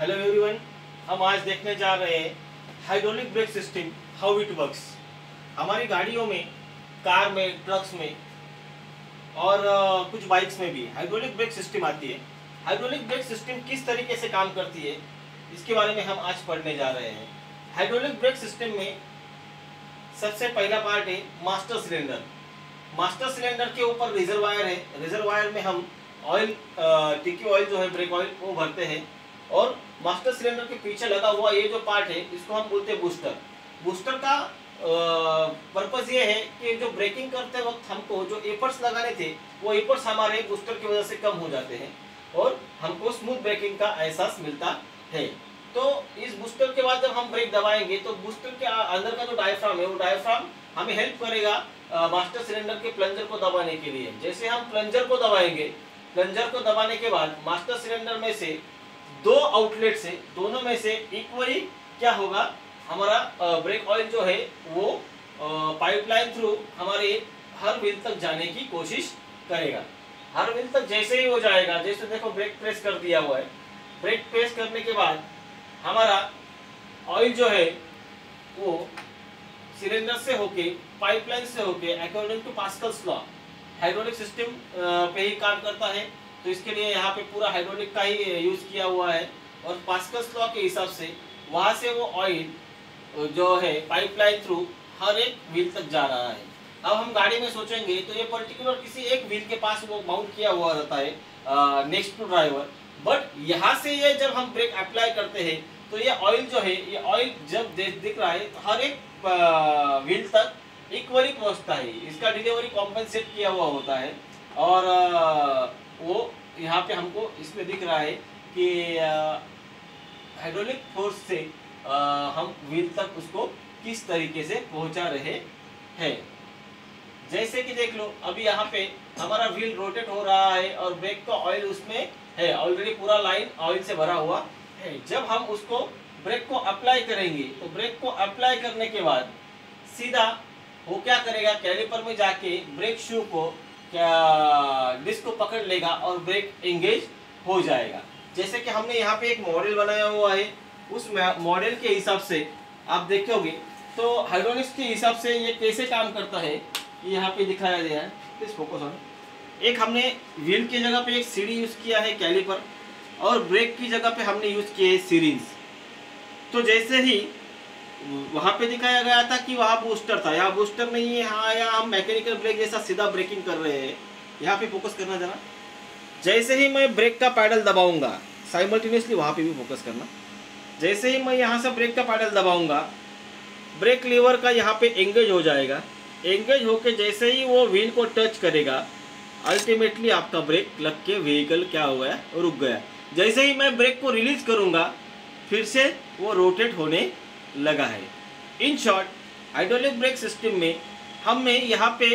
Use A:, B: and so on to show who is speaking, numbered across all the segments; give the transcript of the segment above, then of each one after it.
A: Hello everyone, हम आज देखने जा रहे हैं hydraulic brake system how it works. हमारी गाड़ियों में, कार में, ट्रक्स में और कुछ बाइक्स में भी हाइड्रोलिक ब्रेक सिस्टम आती है। हाइड्रोलिक ब्रेक सिस्टम किस तरीके से काम करती है इसके बारे में हम आज पढ़ने जा रहे हैं। हाइड्रोलिक ब्रेक सिस्टम में सबसे पहला पार्ट है मास्टर सिलेंडर। मास्टर सिलेंडर के ऊपर रिजर्वायर है। रिजर्वायर में हम ऑयल, टिक्की ऑयल जो है, ब्रेक ऑयल, वो भरते हैं। और मास्टर सिलेंडर के पीछे लगा हुआ ये जो पार्ट है इसको हम बोलते हैं बूस्टर। बूस्टर का पर्पस ये है कि जो ब्रेकिंग करते वक्त हमको जो एफर्ट्स लगाने थे वो एफर्ट्स हमारे बूस्टर की वजह से कम हो जाते हैं और हमको स्मूथ ब्रेकिंग का एहसास मिलता है। तो इस बूस्टर के बाद जब हम ब्रेक दबाएंगे तो बूस्टर के अंदर का जो डायफ्राम है वो डायफ्राम हमें हेल्प करेगा मास्टर सिलेंडर के प्लंजर को दबाने के लिए। जैसे हम प्लंजर को दबाएंगे, प्लंजर को दबाने के बाद मास्टर सिलेंडर में से दो आउटलेट से, दोनों में से इक्वली क्या होगा, हमारा ब्रेक ऑयल जो है वो पाइपलाइन थ्रू हमारे हर व्हील तक जाने की कोशिश करेगा। हर व्हील तक जैसे ही हो जाएगा, जैसे देखो ब्रेक प्रेस कर दिया हुआ है, ब्रेक प्रेस करने के बाद हमारा ऑयल जो है वो सिलेंडर से होके, पाइपलाइन से होके, according to Pascal's law hydraulic system पे ही काम करता है। तो इसके लिए यहाँ पे पूरा हाइड्रोलिक का ही यूज किया हुआ है और पास्कल्स लॉ के हिसाब से वहाँ से वो ऑयल जो है पाइपलाइन थ्रू हर एक व्हील तक जा रहा है। अब हम गाड़ी में सोचेंगे तो ये पर्टिकुलर किसी एक व्हील के पास वो माउंट किया हुआ रहता है नेक्स्ट टू ड्राइवर। बट यहाँ से ये जब हम ब्रेक अप्लाई करते हैं तो ये ऑयल जो है, ये ऑयल जब दिख रहा है तो हर एक व्हील तक इक्वली पहुँचता है। इसका डिलीवरी कॉम्पेंसेट किया हुआ होता है और वो यहाँ पे हमको इसमें दिख रहा है कि हाइड्रोलिक फोर्स से हम व्हील तक उसको किस तरीके से पहुंचा रहे हैं। जैसे कि देख लो, अभी यहाँ पे हमारा व्हील रोटेट हो रहा है और ब्रेक का ऑयल उसमें है, ऑलरेडी पूरा लाइन ऑयल से भरा हुआ है। जब हम उसको ब्रेक को अप्लाई करेंगे तो ब्रेक को अप्लाई करने के बाद सीधा वो क्या करेगा, कैलिपर में जाके ब्रेक शू को डिस्क को पकड़ लेगा और ब्रेक एंगेज हो जाएगा। जैसे कि हमने यहाँ पे एक मॉडल बनाया हुआ है, उस मॉडल के हिसाब से आप देखोगे तो हाइड्रोलिक्स के हिसाब से ये कैसे काम करता है ये यहाँ पे दिखाया गया है। Please focus on. एक हमने व्हील की जगह पे एक सीढ़ी यूज किया है कैलिपर, और ब्रेक की जगह पे हमने यूज किए है सीरीज। तो जैसे ही वहाँ पे दिखाया गया था कि वहाँ बूस्टर था, यहाँ बूस्टर नहीं है, हाँ यहाँ हम मैकेनिकल ब्रेक जैसा सीधा ब्रेकिंग कर रहे हैं। यहाँ पे फोकस करना जरा। जैसे ही मैं ब्रेक का पैडल दबाऊंगा, साइमल्टेनियसली वहाँ पे भी फोकस करना। जैसे ही मैं यहाँ से ब्रेक का पैडल दबाऊंगा, ब्रेक लीवर का यहाँ पे एंगेज हो जाएगा। एंगेज होके जैसे ही वो व्हील को टच करेगा, अल्टीमेटली आपका ब्रेक लग के व्हीकल क्या हो गया, रुक गया। जैसे ही मैं ब्रेक को रिलीज करूँगा फिर से वो रोटेट होने लगा है। In short, hydraulic brake system में हमने यहाँ पे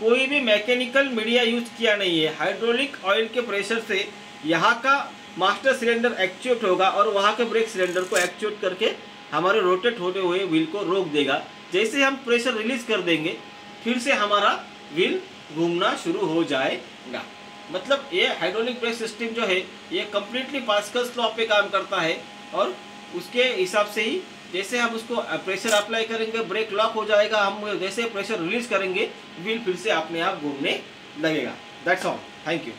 A: कोई भी मैकेनिकल मीडिया यूज किया नहीं है। हाइड्रोलिक ऑयल के प्रेशर से यहाँ का मास्टर सिलेंडर एक्चुएट होगा और वहाँ के ब्रेक सिलेंडर को एक्चुएट करके हमारे रोटेट होते हुए व्हील को रोक देगा। जैसे हम प्रेशर रिलीज कर देंगे फिर से हमारा व्हील घूमना शुरू हो जाएगा। मतलब ये हाइड्रोलिक ब्रेक सिस्टम जो है ये कम्प्लीटली पास्कल्स लॉ पे काम करता है और उसके हिसाब से ही जैसे हम उसको प्रेशर अप्लाई करेंगे ब्रेक लॉक हो जाएगा, हम जैसे प्रेशर रिलीज करेंगे व्हील फिर से अपने आप घूमने लगेगा। That's all. Thank you.